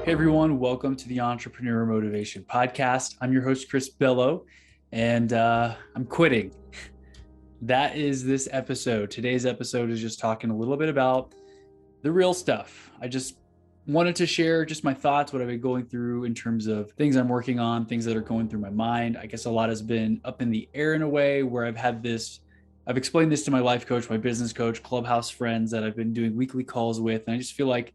Hey everyone, welcome to the Entrepreneur Motivation Podcast. I'm your host, Chris Bello, and I'm quitting. That is this episode. Today's episode is just talking a little bit about the real stuff. I just wanted to share just my thoughts, what I've been going through in terms of things I'm working on, things that are going through my mind. I guess a lot has been up in the air in a way where I've explained this to my life coach, my business coach, clubhouse friends that I've been doing weekly calls with. And I just feel like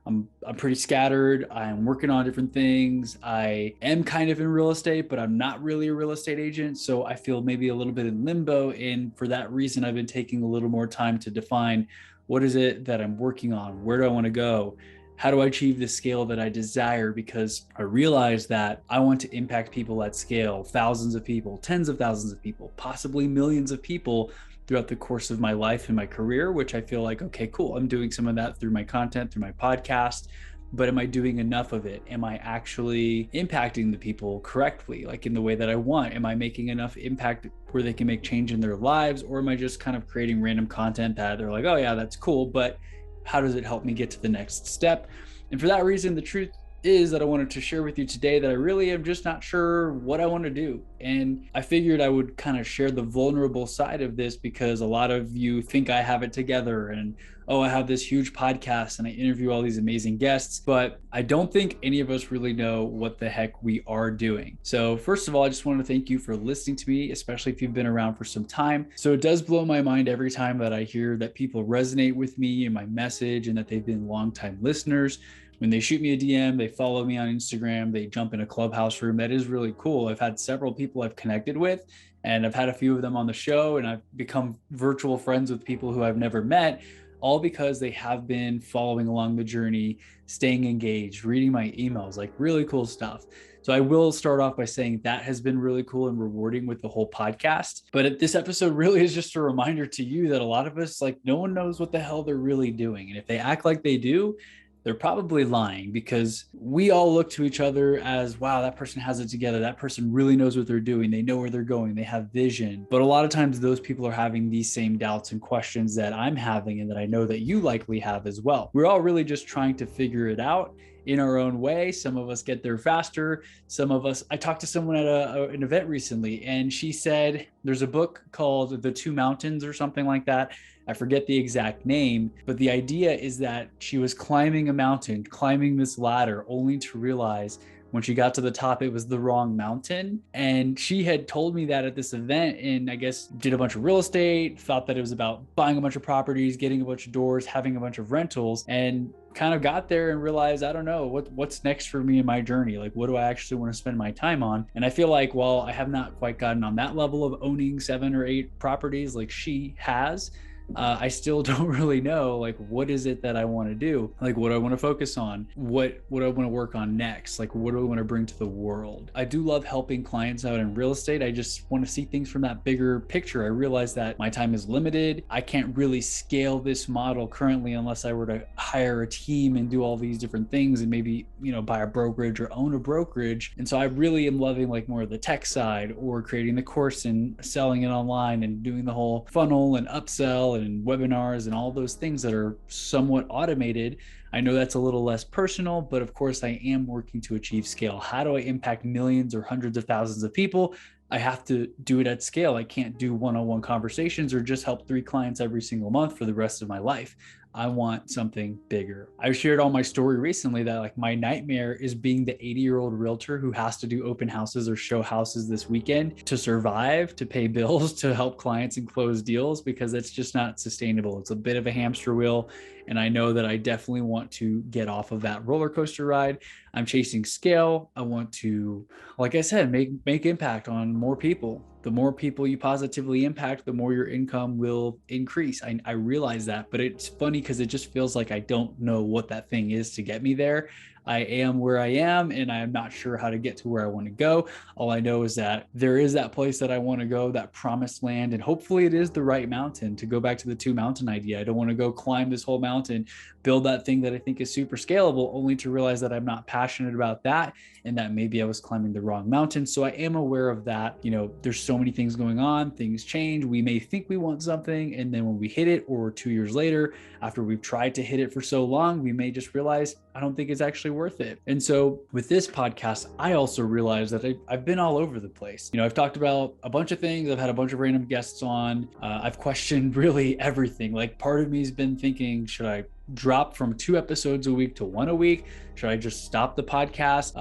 I'm pretty scattered. I'm working on different things. I am kind of in real estate, but I'm not really a real estate agent. So I feel maybe a little bit in limbo. And for that reason, I've been taking a little more time to define what is it that I'm working on? Where do I want to go? How do I achieve the scale that I desire? Because I realize that I want to impact people at scale, thousands of people, tens of thousands of people, possibly millions of people throughout the course of my life and my career, which I feel like, okay, cool. I'm doing some of that through my content, through my podcast, but am I doing enough of it? Am I actually impacting the people correctly, like in the way that I want? Am I making enough impact where they can make change in their lives? Or am I just kind of creating random content that they're like, oh yeah, that's cool, but how does it help me get to the next step? And for that reason, the truth is that I wanted to share with you today that I really am just not sure what I want to do. And I figured I would kind of share the vulnerable side of this because a lot of you think I have it together and, oh, I have this huge podcast and I interview all these amazing guests, but I don't think any of us really know what the heck we are doing. So first of all, I just want to thank you for listening to me, especially if you've been around for some time. So it does blow my mind every time that I hear that people resonate with me and my message and that they've been longtime listeners. When they shoot me a DM, they follow me on Instagram, they jump in a clubhouse room. That is really cool. I've had several people I've connected with, and I've had a few of them on the show, and I've become virtual friends with people who I've never met, all because they have been following along the journey, staying engaged, reading my emails, like really cool stuff. So I will start off by saying that has been really cool and rewarding with the whole podcast. But this episode really is just a reminder to you that a lot of us, like, no one knows what the hell they're really doing. And if they act like they do, they're probably lying, because we all look to each other as, wow, that person has it together. That person really knows what they're doing. They know where they're going. They have vision. But a lot of times those people are having these same doubts and questions that I'm having and that I know that you likely have as well. We're all really just trying to figure it out in our own way. Some of us get there faster. Some of us, I talked to someone at an event recently, and she said there's a book called The Two Mountains or something like that. I forget the exact name, but the idea is that she was climbing a mountain, climbing this ladder, only to realize when she got to the top, it was the wrong mountain. And she had told me that at this event, and I guess did a bunch of real estate, thought that it was about buying a bunch of properties, getting a bunch of doors, having a bunch of rentals, and kind of got there and realized, I don't know what's next for me in my journey. Like, what do I actually want to spend my time on? And I feel like, while I have not quite gotten on that level of owning 7 or 8 properties like she has, I still don't really know, like, what is it that I want to do? Like, what do I want to focus on? What do I want to work on next? Like, what do I want to bring to the world? I do love helping clients out in real estate. I just want to see things from that bigger picture. I realize that my time is limited. I can't really scale this model currently unless I were to hire a team and do all these different things and maybe, buy a brokerage or own a brokerage. And so I really am loving, like, more of the tech side, or creating the course and selling it online and doing the whole funnel and upsell and webinars and all those things that are somewhat automated. I know that's a little less personal, but of course I am working to achieve scale. How do I impact millions or hundreds of thousands of people? I have to do it at scale. I can't do one-on-one conversations or just help 3 clients every single month for the rest of my life. I want something bigger. I shared on my story recently that, like, my nightmare is being the 80-year-old realtor who has to do open houses or show houses this weekend to survive, to pay bills, to help clients and close deals, because it's just not sustainable. It's a bit of a hamster wheel. And I know that I definitely want to get off of that roller coaster ride. I'm chasing scale. I want to, like I said, make impact on more people. The more people you positively impact, the more your income will increase. I realize that, but it's funny because it just feels like I don't know what that thing is to get me there. I am where I am, and I'm not sure how to get to where I want to go. All I know is that there is that place that I want to go, that promised land, and hopefully it is the right mountain. To go back to the 2 mountain idea, I don't want to go climb this whole mountain, build that thing that I think is super scalable, only to realize that I'm not passionate about that, and that maybe I was climbing the wrong mountain. So I am aware of that. There's so many things going on, things change. We may think we want something, and then when we hit it, or 2 years later, after we've tried to hit it for so long, we may just realize, I don't think it's actually worth it. And so with this podcast, I also realized that I've been all over the place. I've talked about a bunch of things. I've had a bunch of random guests on. I've questioned really everything. Like, part of me has been thinking, should I drop from 2 episodes a week to 1 a week? Should I just stop the podcast?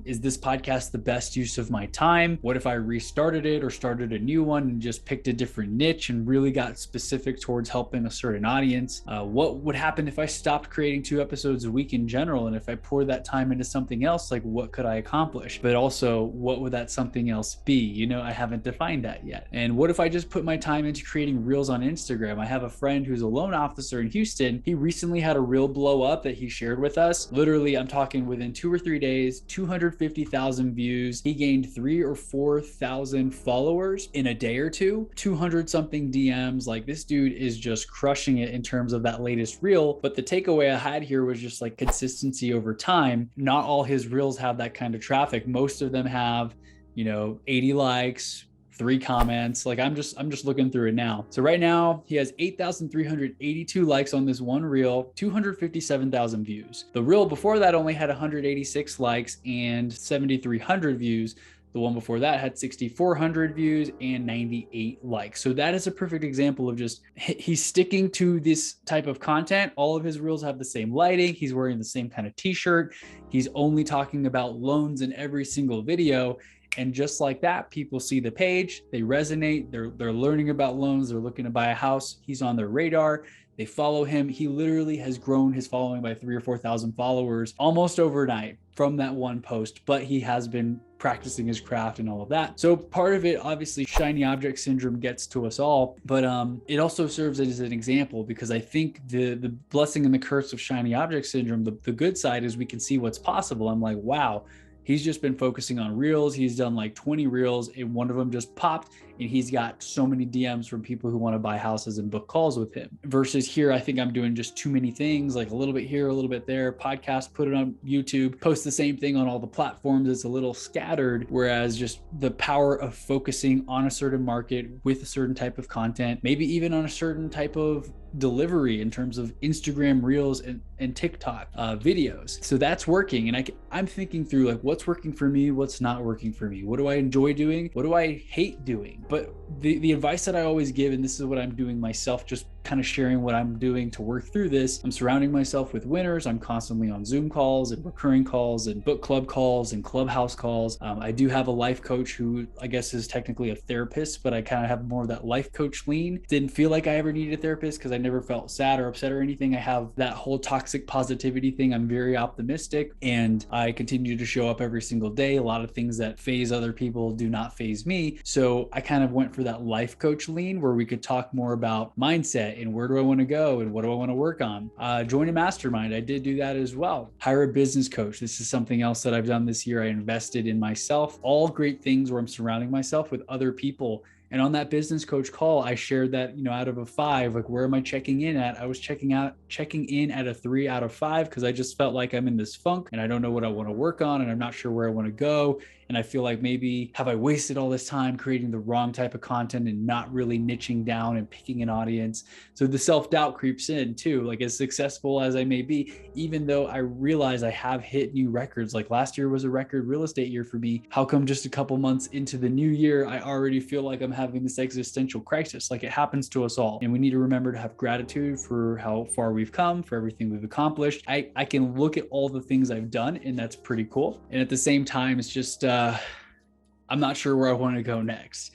Is this podcast the best use of my time? What if I restarted it or started a new one and just picked a different niche and really got specific towards helping a certain audience? What would happen if I stopped creating 2 episodes a week in general? And if I poured that time into something else, like, what could I accomplish? But also, what would that something else be? I haven't defined that yet. And what if I just put my time into creating reels on Instagram? I have a friend who's a loan officer in Houston. He recently had a reel blow up that he shared with us. Literally, I'm talking within 2 or 3 days, 250,000 views. He gained 3,000 or 4,000 followers in a day or two, 200 something DMs. Like, this dude is just crushing it in terms of that latest reel. But the takeaway I had here was just like consistency over time. Not all his reels have that kind of traffic. Most of them have, 80 likes, 3 comments. Like, I'm just looking through it now. So right now he has 8,382 likes on this one reel, 257,000 views. The reel before that only had 186 likes and 7,300 views. The one before that had 6,400 views and 98 likes. So that is a perfect example of just, he's sticking to this type of content. All of his reels have the same lighting. He's wearing the same kind of t-shirt. He's only talking about loans in every single video. And just like that, people see the page, they resonate, they're learning about loans, they're looking to buy a house, he's on their radar, they follow him. He literally has grown his following by 3,000 or 4,000 followers almost overnight from that one post, but he has been practicing his craft and all of that. So part of it, obviously, shiny object syndrome gets to us all, but it also serves as an example, because I think the blessing and the curse of shiny object syndrome, the good side is we can see what's possible. I'm like, wow, he's just been focusing on reels. He's done like 20 reels and one of them just popped, and he's got so many DMs from people who want to buy houses and book calls with him. Versus here, I think I'm doing just too many things, like a little bit here, a little bit there, podcast, put it on YouTube, post the same thing on all the platforms. It's a little scattered. Whereas just the power of focusing on a certain market with a certain type of content, maybe even on a certain type of delivery in terms of Instagram reels and TikTok videos. So that's working. And I'm thinking through, like, what's working for me, what's not working for me, what do I enjoy doing, what do I hate doing. But the advice that I always give, and this is what I'm doing myself, just kind of sharing what I'm doing to work through this. I'm surrounding myself with winners. I'm constantly on Zoom calls and recurring calls and book club calls and clubhouse calls. I do have a life coach who I guess is technically a therapist, but I kind of have more of that life coach lean. Didn't feel like I ever needed a therapist because I never felt sad or upset or anything. I have that whole toxic positivity thing. I'm very optimistic and I continue to show up every single day. A lot of things that phase other people do not phase me. So I kind of went for that life coach lean where we could talk more about mindset and where do I want to go and what do I want to work on. Join a mastermind. I did do that as well. Hire a business coach. This is something else that I've done this year. I invested in myself. All great things where I'm surrounding myself with other people. And on that business coach call, I shared that, out of a 5, like, where am I checking in at? I was checking in at a 3 out of 5 because I just felt like I'm in this funk and I don't know what I want to work on and I'm not sure where I want to go. And I feel like maybe have I wasted all this time creating the wrong type of content and not really niching down and picking an audience. So the self-doubt creeps in too, like, as successful as I may be, even though I realize I have hit new records, like last year was a record real estate year for me. How come just a couple months into the new year, I already feel like I'm having this existential crisis? Like, it happens to us all. And we need to remember to have gratitude for how far we've come, for everything we've accomplished. I can look at all the things I've done and that's pretty cool. And at the same time, it's just, I'm not sure where I want to go next.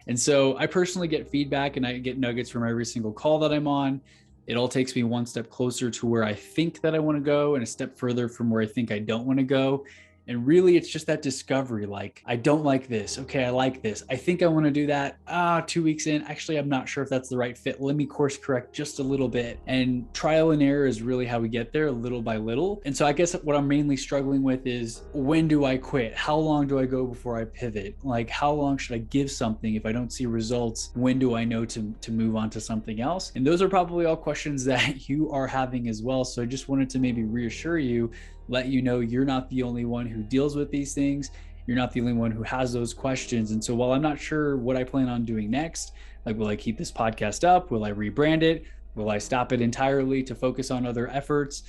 And so I personally get feedback and I get nuggets from every single call that I'm on. It all takes me one step closer to where I think that I want to go and a step further from where I think I don't want to go. And really, it's just that discovery. Like, I don't like this. Okay, I like this. I think I want to do that. 2 weeks in, actually, I'm not sure if that's the right fit. Let me course correct just a little bit. And trial and error is really how we get there, little by little. And so I guess what I'm mainly struggling with is, when do I quit? How long do I go before I pivot? Like, how long should I give something if I don't see results? When do I know to move on to something else? And those are probably all questions that you are having as well. So I just wanted to maybe reassure you, let you know you're not the only one who deals with these things. You're not the only one who has those questions. And so while I'm not sure what I plan on doing next, like, will I keep this podcast up? Will I rebrand it? Will I stop it entirely to focus on other efforts?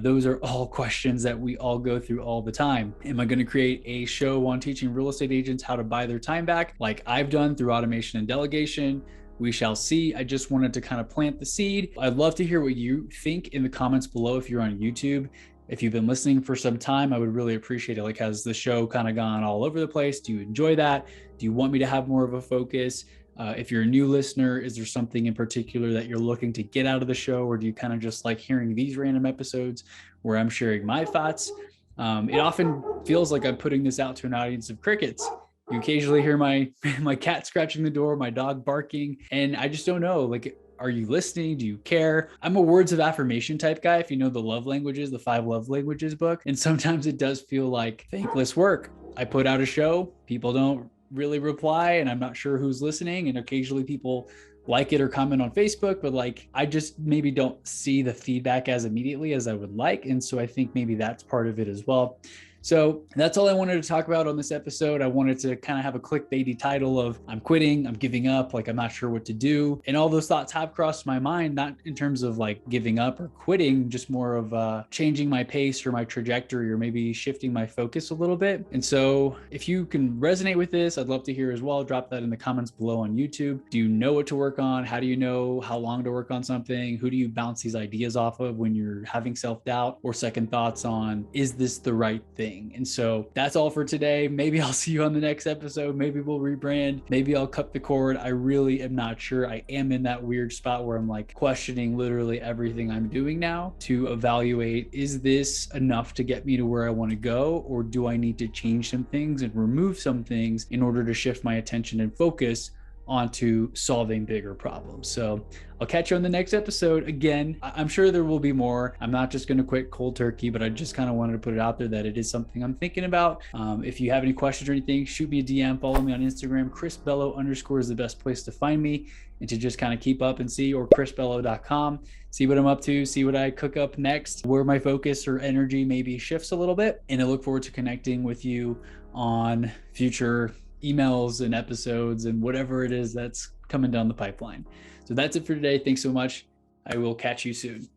Those are all questions that we all go through all the time. Am I going to create a show on teaching real estate agents how to buy their time back, like I've done through automation and delegation? We shall see. I just wanted to kind of plant the seed. I'd love to hear what you think in the comments below if you're on YouTube. If you've been listening for some time, I would really appreciate it. Like, has the show kind of gone all over the place? Do you enjoy that? Do you want me to have more of a focus? If you're a new listener, is there something in particular that you're looking to get out of the show? Or do you kind of just like hearing these random episodes where I'm sharing my thoughts? It often feels like I'm putting this out to an audience of crickets. You occasionally hear my cat scratching the door, my dog barking, and I just don't know, like, are you listening? Do you care? I'm a words of affirmation type guy. If you know the love languages, the 5 love languages book. And sometimes it does feel like thankless work. I put out a show, people don't really reply, and I'm not sure who's listening. And occasionally people like it or comment on Facebook, but like, I just maybe don't see the feedback as immediately as I would like. And so I think maybe that's part of it as well. So that's all I wanted to talk about on this episode. I wanted to kind of have a clickbaity title of I'm quitting, I'm giving up, like I'm not sure what to do. And all those thoughts have crossed my mind, not in terms of like giving up or quitting, just more of changing my pace or my trajectory, or maybe shifting my focus a little bit. And so if you can resonate with this, I'd love to hear as well. Drop that in the comments below on YouTube. Do you know what to work on? How do you know how long to work on something? Who do you bounce these ideas off of when you're having self-doubt or second thoughts on, is this the right thing? And so that's all for today. Maybe I'll see you on the next episode. Maybe we'll rebrand. Maybe I'll cut the cord. I really am not sure. I am in that weird spot where I'm like questioning literally everything I'm doing now to evaluate, is this enough to get me to where I want to go? Or do I need to change some things and remove some things in order to shift my attention and focus onto solving bigger problems? So I'll catch you on the next episode. Again, I'm sure there will be more. I'm not just going to quit cold turkey, but I just kind of wanted to put it out there that it is something I'm thinking about. If you have any questions or anything, shoot me a DM, follow me on Instagram. ChrisBello_ is the best place to find me and to just kind of keep up and see, or chrisbello.com. See what I'm up to, see what I cook up next, where my focus or energy maybe shifts a little bit. And I look forward to connecting with you on future emails and episodes and whatever it is that's coming down the pipeline. So that's it for today. Thanks so much. I will catch you soon.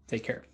Take care.